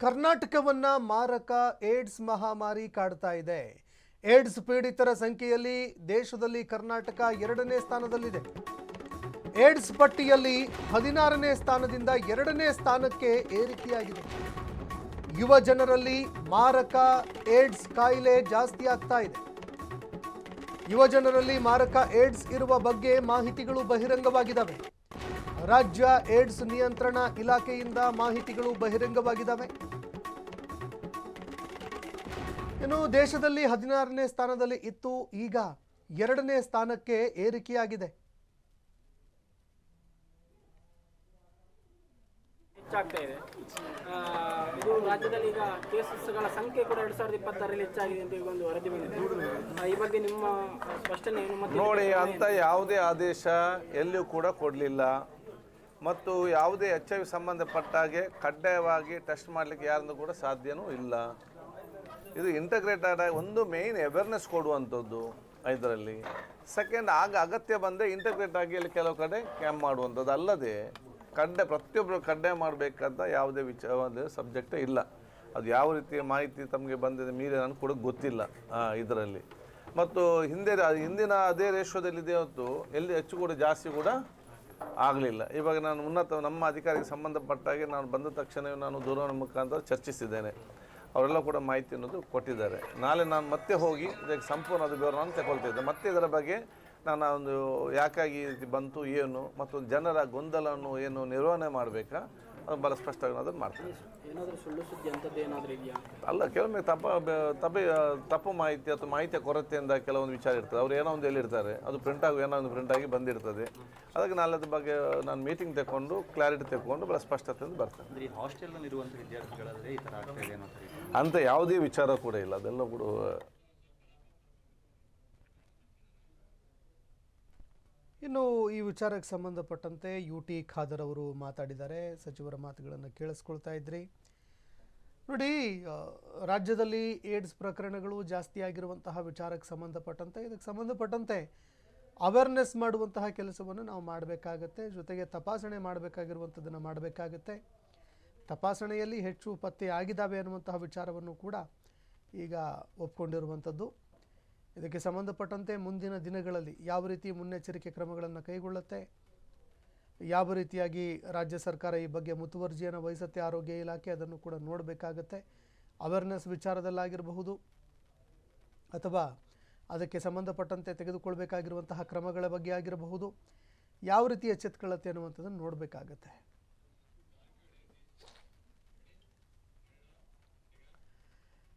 ಕರ್ನಾಟಕವನ್ನ ಮಾರಕ ಏಡ್ಸ್ ಮಹಾಮಾರಿ ಕಾಡ್ತಾ ಇದೆ. ಏಡ್ಸ್ ಪೀಡಿತರ ಸಂಖ್ಯೆಯಲ್ಲಿ ದೇಶದಲ್ಲಿ ಕರ್ನಾಟಕ 2ನೇ ಸ್ಥಾನದಲ್ಲಿದೆ. ಏಡ್ಸ್ ಪಟ್ಟಿಯಲ್ಲಿ 16ನೇ ಸ್ಥಾನದಿಂದ 2ನೇ ಸ್ಥಾನಕ್ಕೆ ಏರಿಕೆಯಾಗಿದೆ. ಯುವ ಜನರಲ್ಲಿ ಮಾರಕ ಏಡ್ಸ್ ಕಾಯಿಲೆ ಜಾಸ್ತಿ ಆಗ್ತಾ ಇದೆ. ಯುವ ಜನರಲ್ಲಿ ಮಾರಕ ಏಡ್ಸ್ ಇರುವ ಬಗ್ಗೆ ಮಾಹಿತಿಗಳು ಬಹಿರಂಗವಾಗಿದ್ದಾವೆ. ರಾಜ್ಯ ಏಡ್ಸ್ ನಿಯಂತ್ರಣ ಇಲಾಖೆಯಿಂದ ಮಾಹಿತಿಗಳು ಬಹಿರಂಗವಾಗಿದ್ದಾವೆ. ಇನ್ನು ದೇಶದಲ್ಲಿ 16ನೇ ಸ್ಥಾನದಲ್ಲಿ ಇತ್ತು, ಈಗ 2ನೇ ಸ್ಥಾನಕ್ಕೆ ಏರಿಕೆಯಾಗಿದೆ. ಹೆಚ್ಚಾಗ್ತಾ ಇದೆ. ಇದು ರಾಜ್ಯದಲ್ಲಿ ಈಗ ಕೇಸಸ್ಗಳ ಸಂಖ್ಯೆ ಕೂಡ 2026ರಲ್ಲಿ ಹೆಚ್ಚಾಗಿದೆ ಅಂತ ಈಗ ಒಂದು ವರದಿ ಬಂದಿದೆ. ಈ ಬಗ್ಗೆ ನಿಮ್ಮ ಸ್ಪಷ್ಟನೆ ಏನು? ನೋಡಿ, ಅಂತ ಯಾವುದೇ ಆದೇಶ ಎಲ್ಲಿಯೂ ಕೂಡ ಕೊಡಲಿಲ್ಲ ಮತ್ತು ಯಾವುದೇ HIV ಸಂಬಂಧಪಟ್ಟ ಹಾಗೆ ಕಡ್ಡಾಯವಾಗಿ ಟೆಸ್ಟ್ ಮಾಡಲಿಕ್ಕೆ ಯಾರನ್ನು ಕೂಡ ಸಾಧ್ಯವೂ ಇಲ್ಲ. ಇದು ಇಂಟಗ್ರೇಟೆಡ್ ಆಗಿ ಒಂದು ಮೇಯ್ನ್ ಅವೇರ್ನೆಸ್ ಕೊಡುವಂಥದ್ದು ಇದರಲ್ಲಿ. ಸೆಕೆಂಡ್, ಆಗ ಅಗತ್ಯ ಬಂದರೆ ಇಂಟಗ್ರೇಟ್ ಆಗಿ ಅಲ್ಲಿ ಕೆಲವು ಕಡೆ ಕ್ಯಾಂಪ್ ಮಾಡುವಂಥದ್ದು ಅಲ್ಲದೆ ಪ್ರತಿಯೊಬ್ಬರು ಕಡ್ಡಾಯ ಮಾಡಬೇಕಂತ ಯಾವುದೇ ಸಬ್ಜೆಕ್ಟೇ ಇಲ್ಲ. ಅದು ಯಾವ ರೀತಿಯ ಮಾಹಿತಿ ತಮಗೆ ಬಂದಿದೆ ಮೀರಿ ನನಗೆ ಕೂಡ ಗೊತ್ತಿಲ್ಲ ಇದರಲ್ಲಿ. ಮತ್ತು ಹಿಂದಿನ ಅದೇ ರೇಷೋದಲ್ಲಿದೆ ಹೊತ್ತು ಎಲ್ಲಿ ಹೆಚ್ಚು ಕೂಡ ಜಾಸ್ತಿ ಕೂಡ ಆಗಲಿಲ್ಲ. ಇವಾಗ ನಾನು ನಮ್ಮ ಅಧಿಕಾರಿಗೆ ಸಂಬಂಧಪಟ್ಟಾಗೆ ನಾನು ಬಂದ ತಕ್ಷಣವೇ ನಾನು ದೂರವಾಣಿ ಮುಖಾಂತರ ಚರ್ಚಿಸಿದ್ದೇನೆ. ಅವರೆಲ್ಲ ಕೂಡ ಮಾಹಿತಿ ಅನ್ನೋದು ಕೊಟ್ಟಿದ್ದಾರೆ. ನಾಳೆ ನಾನು ಮತ್ತೆ ಹೋಗಿ ಇದಕ್ಕೆ ಸಂಪೂರ್ಣ ಅದು ವಿವರವನ್ನು ತಗೊಳ್ತಿದ್ದೆ. ಮತ್ತೆ ಇದರ ಬಗ್ಗೆ ನಾನು ಒಂದು ಯಾಕಾಗಿ ಈ ರೀತಿ ಬಂತು ಏನು ಮತ್ತು ಜನರ ಗೊಂದಲವನ್ನು ಏನು ನಿರ್ವಹಣೆ ಮಾಡಬೇಕಾ ಅದು ಭಾಳ ಸ್ಪಷ್ಟವಾಗಿ ಅದನ್ನು ಮಾಡ್ತೀನಿ. ಏನಾದರೂ ಸುಳ್ಳು ಸುದ್ದಿ ಅಂಥದ್ದು ಏನಾದರೂ ಇದೆಯಾ? ಅಲ್ಲ, ಕೆಲವೊಮ್ಮೆ ತಪ್ಪು ಮಾಹಿತಿ ಅಥವಾ ಮಾಹಿತಿಯ ಕೊರತೆಯಿಂದ ಕೆಲವೊಂದು ವಿಚಾರ ಇರ್ತದೆ. ಅವ್ರು ಏನೋ ಒಂದು ಹೇಳಿರ್ತಾರೆ, ಅದು ಏನೋ ಒಂದು ಪ್ರಿಂಟಾಗಿ ಬಂದಿರ್ತದೆ. ಅದಕ್ಕೆ ನಾಳೆ ಅದ್ರ ಬಗ್ಗೆ ನಾನು ಮೀಟಿಂಗ್ ತಗೊಂಡು ಕ್ಲಾರಿಟಿ ತಗೊಂಡು ಭಾಳ ಸ್ಪಷ್ಟತೆಯಿಂದ ಬರ್ತೇನೆ. ಹಾಸ್ಟೆಲ್ನಲ್ಲಿರುವಂಥ ವಿದ್ಯಾರ್ಥಿಗಳಾದರೆ ಈ ಥರ ಆಗ್ತಾ ಇದೆ ಅಂತ ಯಾವುದೇ ವಿಚಾರ ಕೂಡ ಇಲ್ಲ. ಅದೆಲ್ಲ ಕೂಡ ಇನ್ನು ಈ ವಿಚಾರಕ್ಕೆ ಸಂಬಂಧಪಟ್ಟಂತೆ UT ಖಾದರ್ ಅವರು ಮಾತಾಡಿದ್ದಾರೆ. ಸಚಿವರ ಮಾತುಗಳನ್ನು ಕೇಳಿಸ್ಕೊಳ್ತಾ ಇದ್ರಿ. ನೋಡಿ, ರಾಜ್ಯದಲ್ಲಿ ಏಡ್ಸ್ ಪ್ರಕರಣಗಳು ಜಾಸ್ತಿ ಆಗಿರುವಂತಹ ವಿಚಾರಕ್ಕೆ ಸಂಬಂಧಪಟ್ಟಂತೆ ಇದಕ್ಕೆ ಸಂಬಂಧಪಟ್ಟಂತೆ ಅವೇರ್ನೆಸ್ ಮಾಡುವಂತಹ ಕೆಲಸವನ್ನು ನಾವು ಮಾಡಬೇಕಾಗತ್ತೆ. ಜೊತೆಗೆ ತಪಾಸಣೆ ಮಾಡಬೇಕಾಗಿರುವಂಥದ್ದನ್ನು ಮಾಡಬೇಕಾಗತ್ತೆ. ತಪಾಸಣೆಯಲ್ಲಿ ಹೆಚ್ಚು ಪತ್ತೆ ಆಗಿದ್ದಾವೆ ಅನ್ನುವಂತಹ ವಿಚಾರವನ್ನು ಕೂಡ ಈಗ ಒಪ್ಕೊಂಡಿರುವಂಥದ್ದು. ಇದಕ್ಕೆ ಸಂಬಂಧಪಟ್ಟಂತೆ ಮುಂದಿನ ದಿನಗಳಲ್ಲಿ ಯಾವ ರೀತಿ ಮುನ್ನೆಚ್ಚರಿಕೆ ಕ್ರಮಗಳನ್ನು ಕೈಗೊಳ್ಳುತ್ತೆ, ಯಾವ ರೀತಿಯಾಗಿ ರಾಜ್ಯ ಸರ್ಕಾರ ಈ ಬಗ್ಗೆ ಮುತುವರ್ಜಿಯನ್ನು ವಹಿಸುತ್ತೆ ಆರೋಗ್ಯ ಇಲಾಖೆ, ಅದನ್ನು ಕೂಡ ನೋಡಬೇಕಾಗತ್ತೆ. ಅವೇರ್ನೆಸ್ ವಿಚಾರದಲ್ಲಾಗಿರಬಹುದು ಅಥವಾ ಅದಕ್ಕೆ ಸಂಬಂಧಪಟ್ಟಂತೆ ತೆಗೆದುಕೊಳ್ಬೇಕಾಗಿರುವಂತಹ ಕ್ರಮಗಳ ಬಗ್ಗೆ ಆಗಿರಬಹುದು, ಯಾವ ರೀತಿ ಎಚ್ಚೆತ್ತುಕೊಳ್ಳುತ್ತೆ ಅನ್ನುವಂಥದ್ದನ್ನು ನೋಡಬೇಕಾಗತ್ತೆ.